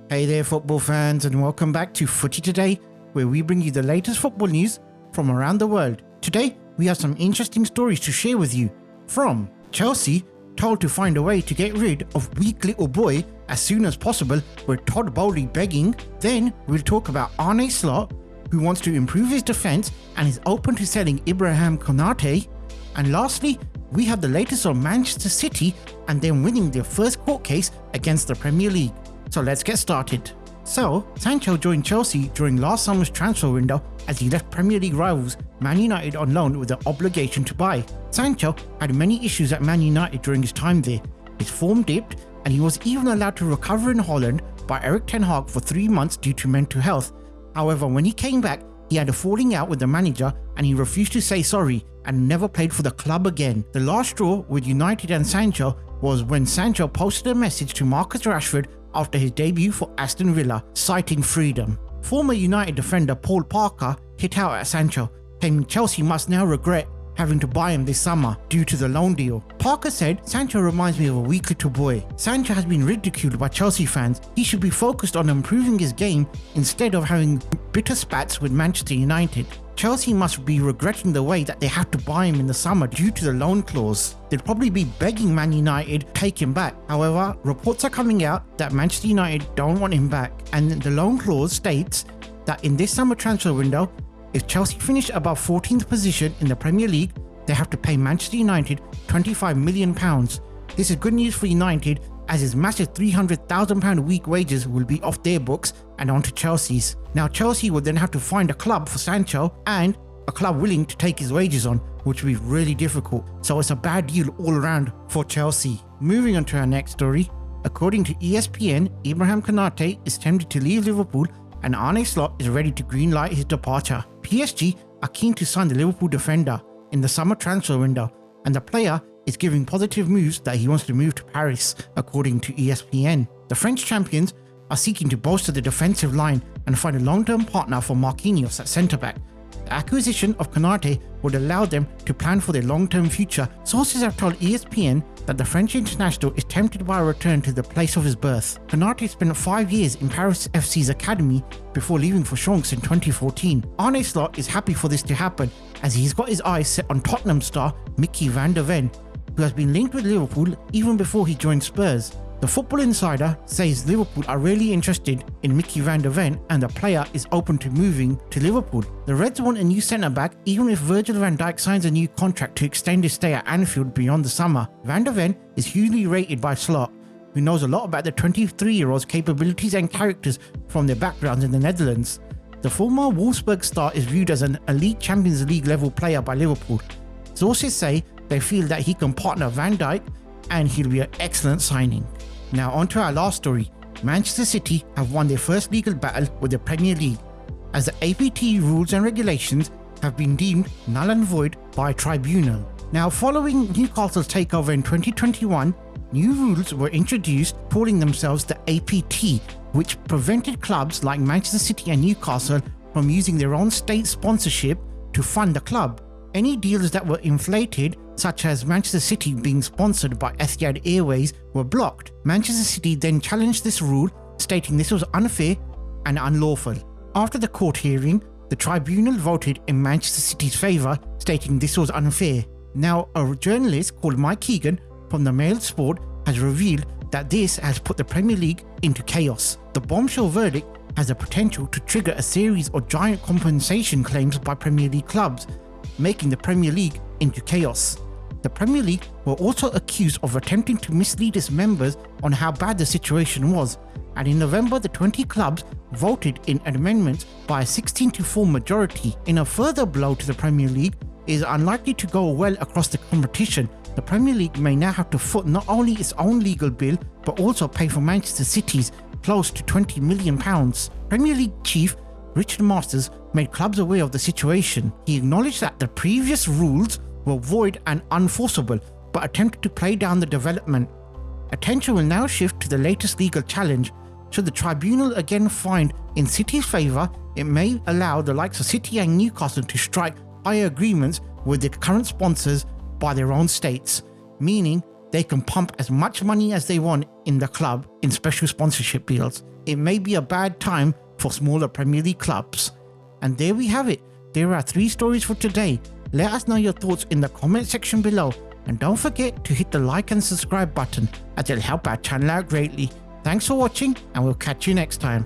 Hey there football fans, and welcome back to Footy Today, where we bring you the latest football news from around the world. Today we have some interesting stories to share with you. From Chelsea told to find a way to get rid of weak little boy as soon as possible with Todd Bowley begging. Then we'll talk about Arne Slot, who wants to improve his defence and is open to selling Ibrahim Konate. And lastly, we have the latest on Manchester City and them winning their first court case against the Premier League. So let's get started. So, Sancho joined Chelsea during last summer's transfer window as he left Premier League rivals Man United on loan with an obligation to buy. Sancho had many issues at Man United during his time there. His form dipped and he was even allowed to recover in Holland by Erik ten Hag for 3 months due to mental health. However, when he came back, he had a falling out with the manager and he refused to say sorry and never played for the club again. The last straw with United and Sancho was when Sancho posted a message to Marcus Rashford after his debut for Aston Villa, citing freedom. Former United defender Paul Parker hit out at Sancho, claiming Chelsea must now regret having to buy him this summer due to the loan deal. Parker said, "Sancho reminds me of a weak little boy. Sancho has been ridiculed by Chelsea fans. He should be focused on improving his game instead of having bitter spats with Manchester United. Chelsea must be regretting the way that they had to buy him in the summer due to the loan clause. They'd probably be begging Man United to take him back. However, reports are coming out that Manchester United don't want him back, and the loan clause states that in this summer transfer window, if Chelsea finish above 14th position in the Premier League, they have to pay Manchester United £25 million. This is good news for United, as his massive £300,000 a week wages will be off their books and onto Chelsea's. Now Chelsea will then have to find a club for Sancho and a club willing to take his wages on, which will be really difficult. So it's a bad deal all around for Chelsea. Moving on to our next story. According to ESPN, Ibrahim Konate is tempted to leave Liverpool and Arne Slot is ready to greenlight his departure. PSG are keen to sign the Liverpool defender in the summer transfer window, and the player is giving positive moves that he wants to move to Paris, according to ESPN. The French champions are seeking to bolster the defensive line and find a long-term partner for Marquinhos at centre-back. The acquisition of Konate would allow them to plan for their long-term future. Sources have told ESPN that the French international is tempted by a return to the place of his birth. Konate spent 5 years in Paris FC's academy before leaving for Shanks in 2014. Arne Slot is happy for this to happen as he's got his eyes set on Tottenham star Mickey van der Ven, who has been linked with Liverpool even before he joined Spurs. The Football Insider says Liverpool are really interested in Mickey van der Ven and the player is open to moving to Liverpool. The Reds want a new centre-back even if Virgil van Dijk signs a new contract to extend his stay at Anfield beyond the summer. Van der Ven is hugely rated by Slot, who knows a lot about the 23-year-old's capabilities and characters from their backgrounds in the Netherlands. The former Wolfsburg star is viewed as an elite Champions League level player by Liverpool. Sources say they feel that he can partner Van Dijk and he'll be an excellent signing. Now on to our last story. Manchester City have won their first legal battle with the Premier League, as the APT rules and regulations have been deemed null and void by a tribunal. Now, following Newcastle's takeover in 2021, new rules were introduced calling themselves the APT, which prevented clubs like Manchester City and Newcastle from using their own state sponsorship to fund the club. Any deals that were inflated, such as Manchester City being sponsored by Etihad Airways, were blocked. Manchester City then challenged this rule, stating this was unfair and unlawful. After the court hearing, the tribunal voted in Manchester City's favour, stating this was unfair. Now, a journalist called Mike Keegan from the Mail Sport has revealed that this has put the Premier League into chaos. The bombshell verdict has the potential to trigger a series of giant compensation claims by Premier League clubs, making the Premier League into chaos. The Premier League were also accused of attempting to mislead its members on how bad the situation was, and in November the 20 clubs voted in amendments by a 16-4 majority. In a further blow to the Premier League, it is unlikely to go well across the competition. The Premier League may now have to foot not only its own legal bill, but also pay for Manchester City's close to £20 million. Premier League chief Richard Masters made clubs aware of the situation. He acknowledged that the previous rules were void and unenforceable, but attempted to play down the development. Attention will now shift to the latest legal challenge. Should the tribunal again find in City's favour, it may allow the likes of City and Newcastle to strike higher agreements with their current sponsors by their own states, meaning they can pump as much money as they want in the club in special sponsorship deals. It may be a bad time for smaller Premier League clubs. And there we have it. There are 3 stories for today. Let us know your thoughts in the comment section below. And don't forget to hit the like and subscribe button as it'll help our channel out greatly. Thanks for watching and we'll catch you next time.